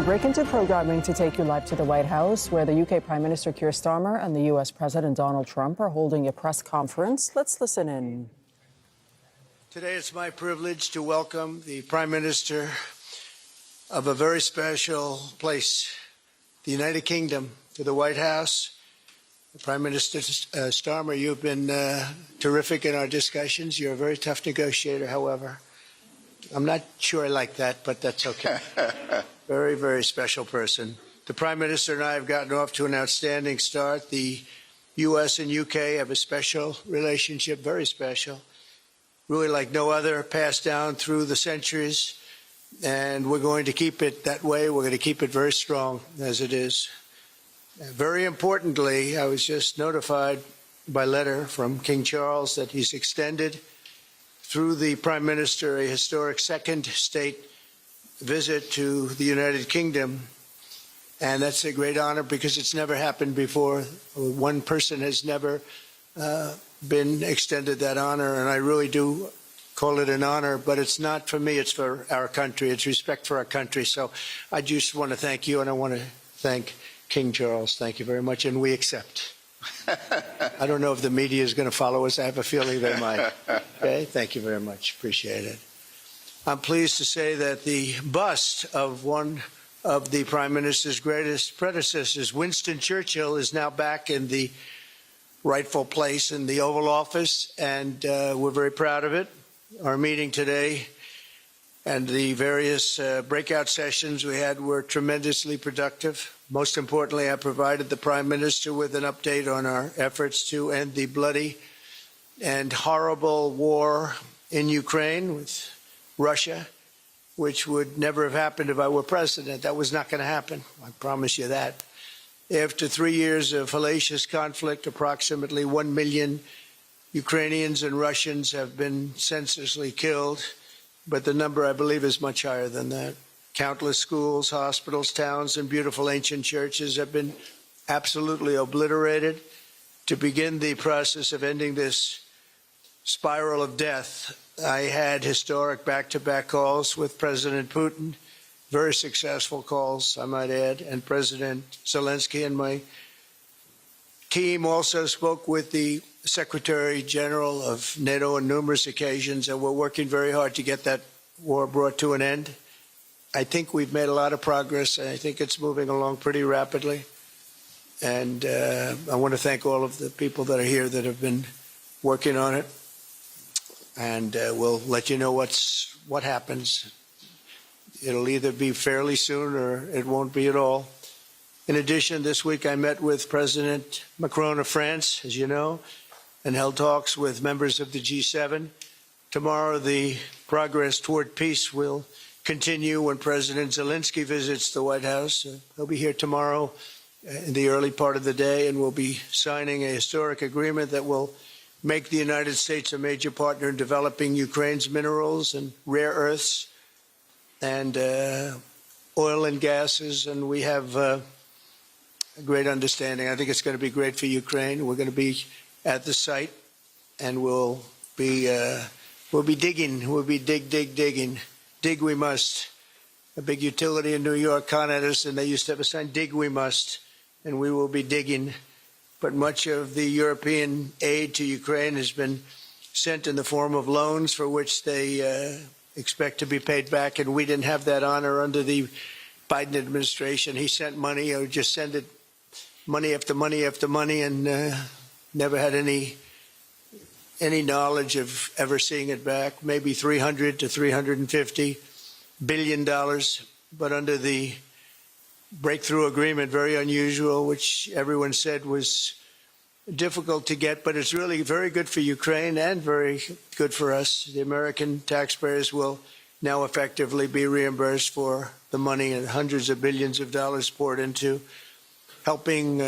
break into programming to take you live to the White House, where the UK Prime Minister Keir Starmer and the US President Donald Trump are holding a press conference. Let's listen in. Today it's my privilege to welcome the Prime Minister of a very special place, the United Kingdom, to the White House. Prime Minister Starmer, you've been terrific in our discussions. You're a very tough negotiator, however. I'm not sure I like that, but that's okay. Very, very special person. The Prime Minister and I have gotten off to an outstanding start. The U.S. and UK have a special relationship, very special, really like no other, passed down through the centuries, and we're going to keep it that way. We're going to keep it very strong as it is. Very importantly, I was just notified by letter from King Charles that he's extended through the Prime Minister a historic second state visit to the United Kingdom. And that's a great honor because it's never happened before. One person has never been extended that honor, and I really do call it an honor, but it's not for me, it's for our country. It's respect for our country. So I just want to thank you, and I want to thank King Charles. Thank you very much, and we accept. I don't know if the media is going to follow us. I have a feeling they might. Okay, thank you very much. Appreciate it. I'm pleased to say that the bust of one of the Prime Minister's greatest predecessors, Winston Churchill, is now back in the rightful place in the Oval Office, and we're very proud of it. Our meeting today and the various breakout sessions we had were tremendously productive. Most importantly, I provided the Prime Minister with an update on our efforts to end the bloody and horrible war in Ukraine with Russia, which would never have happened if I were president. That was not going to happen. I promise you that. After 3 years of hellacious conflict, approximately 1 million Ukrainians and Russians have been senselessly killed, but the number, I believe, is much higher than that. Countless schools, hospitals, towns, and beautiful ancient churches have been absolutely obliterated. To begin the process of ending this spiral of death, I had historic back-to-back calls with President Putin, very successful calls, I might add, and President Zelensky, and my team also spoke with the Secretary General of NATO on numerous occasions, and we're working very hard to get that war brought to an end. I think we've made a lot of progress, and I think it's moving along pretty rapidly. And I want to thank all of the people that are here that have been working on it. And we'll let you know what happens. It'll either be fairly soon or it won't be at all. In addition, this week I met with President Macron of France, as you know, and held talks with members of the G7. Tomorrow, the progress toward peace will continue when President Zelensky visits the White House. He'll be here tomorrow in the early part of the day, and we'll be signing a historic agreement that will make the United States a major partner in developing Ukraine's minerals and rare earths and oil and gases, and we have a great understanding. I think it's going to be great for Ukraine. We're going to be at the site, and we'll be digging. We'll be digging. Dig we must. A big utility in New York contacted us, and they used to have a sign, dig we must, and we will be digging. But much of the European aid to Ukraine has been sent in the form of loans for which they expect to be paid back, and we didn't have that honor under the Biden administration. He sent money, or just sent it, money after money after money, and never had any knowledge of ever seeing it back. Maybe $300 to $350 billion, but under the breakthrough agreement, very unusual, which everyone said was difficult to get, but it's really very good for Ukraine and very good for us. The American taxpayers will now effectively be reimbursed for the money and hundreds of billions of dollars poured into helping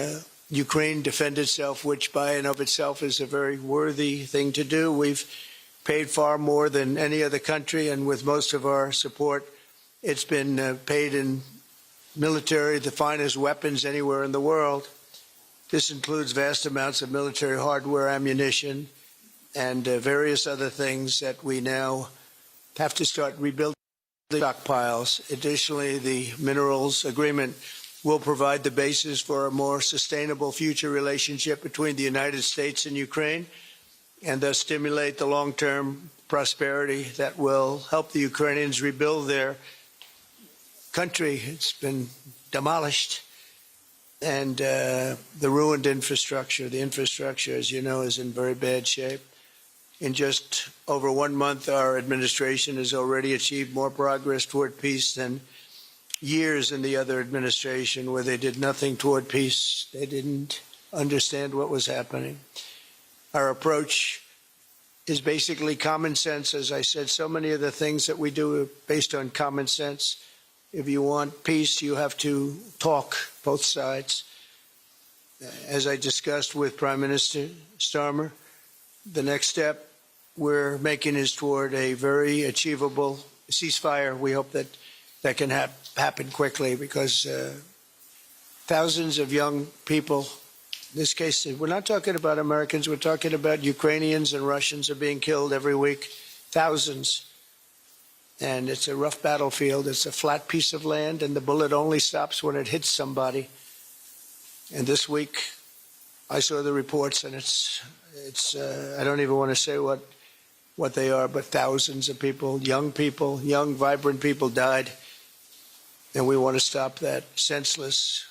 Ukraine defend itself, which by and of itself is a very worthy thing to do. We've paid far more than any other country, and with most of our support, it's been paid in military, the finest weapons anywhere in the world. This includes vast amounts of military hardware, ammunition, and various other things that we now have to start rebuilding the stockpiles. Additionally, the minerals agreement will provide the basis for a more sustainable future relationship between the United States and Ukraine, and thus stimulate the long-term prosperity that will help the Ukrainians rebuild their country. It's been demolished, and the ruined infrastructure. The infrastructure, as you know, is in very bad shape. In just over 1 month, our administration has already achieved more progress toward peace than years in the other administration, where they did nothing toward peace. They didn't understand what was happening. Our approach is basically common sense. As I said, so many of the things that we do are based on common sense. If you want peace, you have to talk, both sides. As I discussed with Prime Minister Starmer, the next step we're making is toward a very achievable ceasefire. We hope that that can happen quickly, because thousands of young people, in this case, we're not talking about Americans, we're talking about Ukrainians and Russians are being killed every week, thousands. And it's a rough battlefield. It's a flat piece of land, and the bullet only stops when it hits somebody. And this week, I saw the reports, and it's I don't even want to say what they are, but thousands of people, young, vibrant people died. And we want to stop that. Senseless.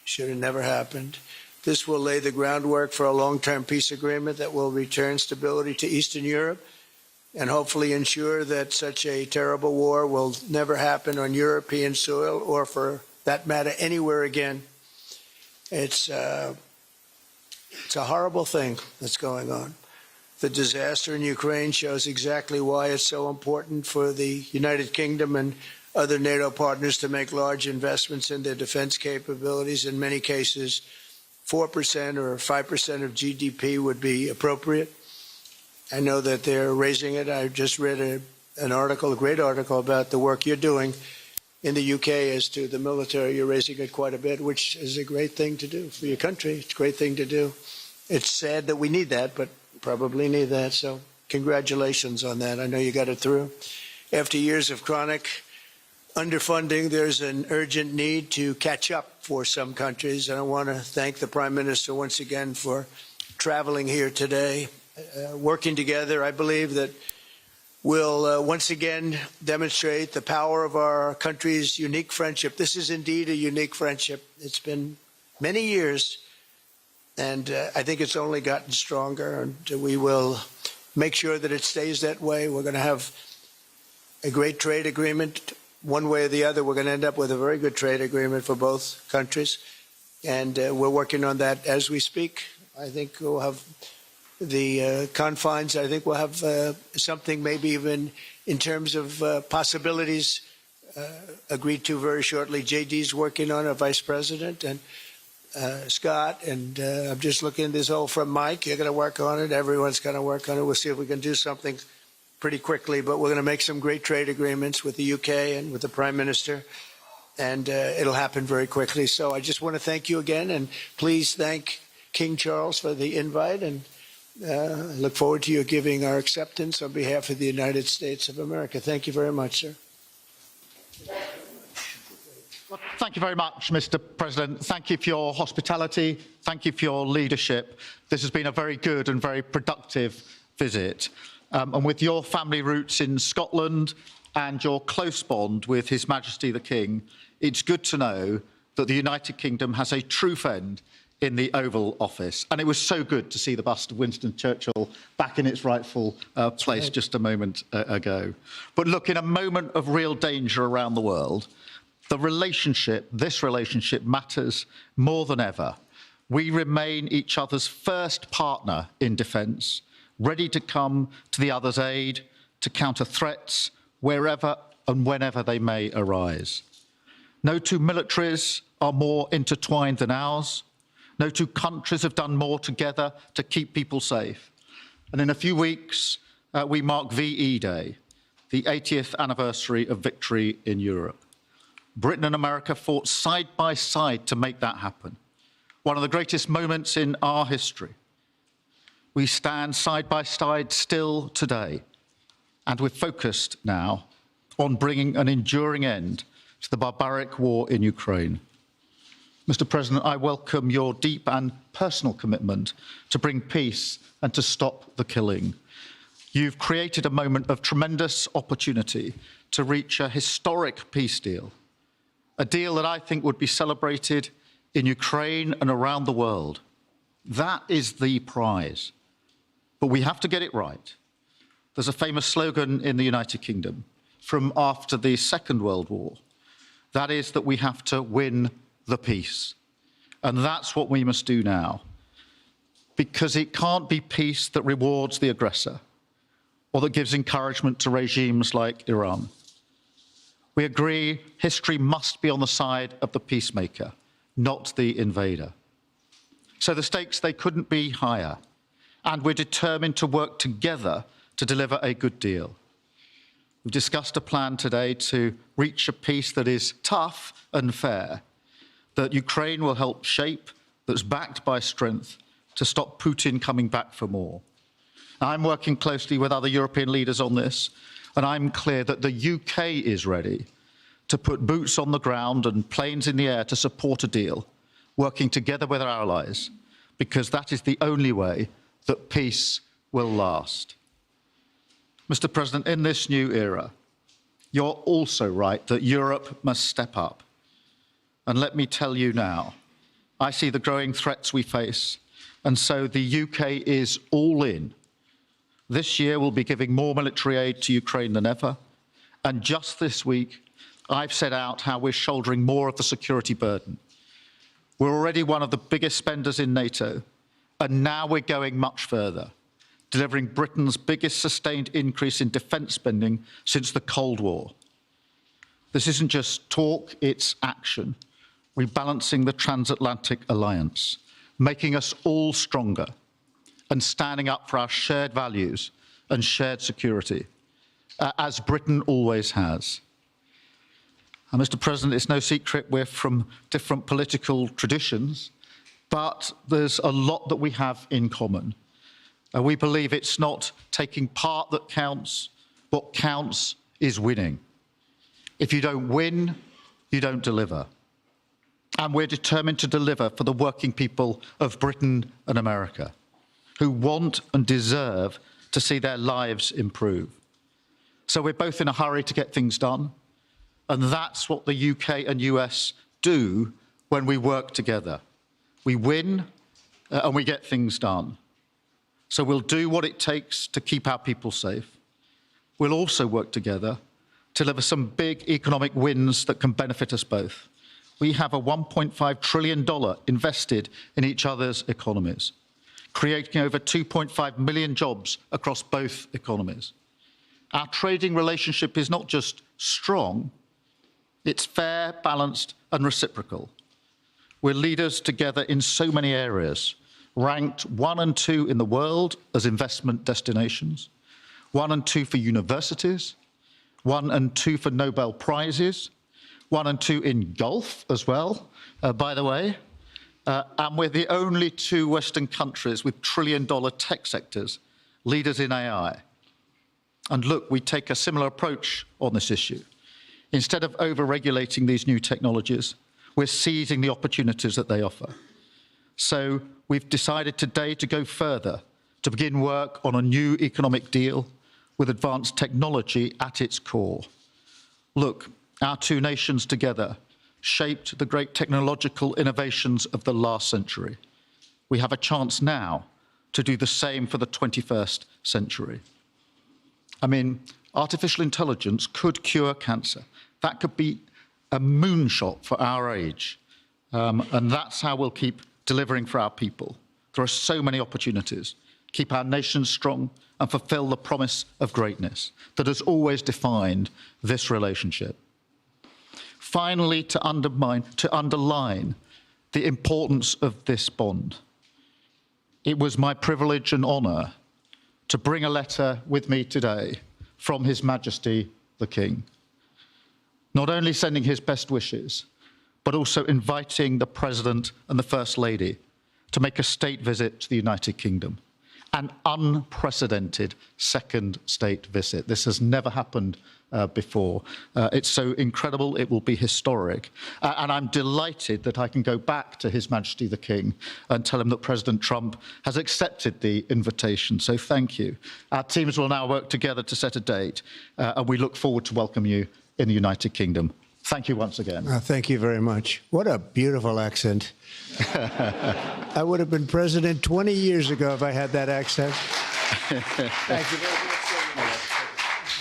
Should have never happened. This will lay the groundwork for a long-term peace agreement that will return stability to Eastern Europe, and hopefully ensure that such a terrible war will never happen on European soil, or for that matter, anywhere again. It's a horrible thing that's going on. The disaster in Ukraine shows exactly why it's so important for the United Kingdom and other NATO partners to make large investments in their defense capabilities. In many cases, 4% or 5% of GDP would be appropriate. I know that they're raising it. I just read an article, a great article, about the work you're doing in the UK as to the military. You're raising it quite a bit, which is a great thing to do for your country. It's a great thing to do. It's sad that we need that, but probably need that. So congratulations on that. I know you got it through. After years of chronic underfunding, there's an urgent need to catch up for some countries. And I want to thank the Prime Minister once again for traveling here today. Working together, I believe that will once again demonstrate the power of our country's unique friendship. This is indeed a unique friendship. It's been many years, and I think it's only gotten stronger, and we will make sure that it stays that way. We're going to have a great trade agreement. One way or the other, we're going to end up with a very good trade agreement for both countries, and we're working on that as we speak. I think we'll have the confines. I think we'll have something maybe even in terms of possibilities agreed to very shortly. JD's working on it, Vice President, and Scott, and I'm just looking at this all from Mike. You're going to work on it. Everyone's going to work on it. We'll see if we can do something pretty quickly, but we're going to make some great trade agreements with the UK and with the Prime Minister, and it'll happen very quickly. So I just want to thank you again, and please thank King Charles for the invite, and I look forward to you giving our acceptance on behalf of the United States of America. Thank you very much, sir. Well, thank you very much, Mr. President. Thank you for your hospitality. Thank you for your leadership. This has been a very good and very productive visit. And with your family roots in Scotland and your close bond with His Majesty the King, it's good to know that the United Kingdom has a true friend in the Oval Office. And it was so good to see the bust of Winston Churchill back in its rightful place just a moment ago. But look, in a moment of real danger around the world, this relationship matters more than ever. We remain each other's first partner in defence, ready to come to the other's aid, to counter threats wherever and whenever they may arise. No two militaries are more intertwined than ours. No two countries have done more together to keep people safe. And in a few weeks, we mark VE Day, the 80th anniversary of victory in Europe. Britain and America fought side by side to make that happen. One of the greatest moments in our history. We stand side by side still today, and we're focused now on bringing an enduring end to the barbaric war in Ukraine. Mr. President, I welcome your deep and personal commitment to bring peace and to stop the killing. You've created a moment of tremendous opportunity to reach a historic peace deal, a deal that I think would be celebrated in Ukraine and around the world. That is the prize. But we have to get it right. There's a famous slogan in the United Kingdom from after the Second World War. That is that we have to win the peace. And that's what we must do now. Because it can't be peace that rewards the aggressor or that gives encouragement to regimes like Iran. We agree history must be on the side of the peacemaker, not the invader. So the stakes, they couldn't be higher. And we're determined to work together to deliver a good deal. We've discussed a plan today to reach a peace that is tough and fair, that Ukraine will help shape, that's backed by strength, to stop Putin coming back for more. I'm working closely with other European leaders on this, and I'm clear that the UK is ready to put boots on the ground and planes in the air to support a deal, working together with our allies, because that is the only way that peace will last. Mr. President, in this new era, you're also right that Europe must step up. And let me tell you now, I see the growing threats we face, and so the UK is all in. This year we'll be giving more military aid to Ukraine than ever, and just this week I've set out how we're shouldering more of the security burden. We're already one of the biggest spenders in NATO, and now we're going much further, delivering Britain's biggest sustained increase in defence spending since the Cold War. This isn't just talk, it's action. Rebalancing the transatlantic alliance, making us all stronger, and standing up for our shared values and shared security, as Britain always has. And Mr. President, it's no secret we're from different political traditions, but there's a lot that we have in common. We believe it's not taking part that counts. What counts is winning. If you don't win, you don't deliver. And we're determined to deliver for the working people of Britain and America, who want and deserve to see their lives improve. So we're both in a hurry to get things done, and that's what the UK and US do when we work together. We win and we get things done. So we'll do what it takes to keep our people safe. We'll also work together to deliver some big economic wins that can benefit us both. We have a $1.5 trillion invested in each other's economies, creating over 2.5 million jobs across both economies. Our trading relationship is not just strong, it's fair, balanced, and reciprocal. We're leaders together in so many areas, ranked 1 and 2 in the world as investment destinations, 1 and 2 for universities, 1 and 2 for Nobel Prizes, 1 and 2 in golf as well, by the way. And we're the only 2 Western countries with trillion-dollar tech sectors, leaders in AI. And look, we take a similar approach on this issue. Instead of over-regulating these new technologies, we're seizing the opportunities that they offer. So we've decided today to go further, to begin work on a new economic deal with advanced technology at its core. Look, our 2 nations together shaped the great technological innovations of the last century. We have a chance now to do the same for the 21st century. I mean, artificial intelligence could cure cancer. That could be a moonshot for our age. And that's how we'll keep delivering for our people. There are so many opportunities. Keep our nation strong and fulfill the promise of greatness that has always defined this relationship. Finally, to underline the importance of this bond. It was my privilege and honour to bring a letter with me today from His Majesty the King, not only sending his best wishes, but also inviting the President and the First Lady to make a state visit to the United Kingdom, an unprecedented second state visit. This has never happened before. It's so incredible, it will be historic. And I'm delighted that I can go back to His Majesty the King and tell him that President Trump has accepted the invitation. So thank you. Our teams will now work together to set a date, and we look forward to welcome you in the United Kingdom. Thank you once again. Thank you very much. What a beautiful accent. I would have been president 20 years ago if I had that accent. Thank you very much.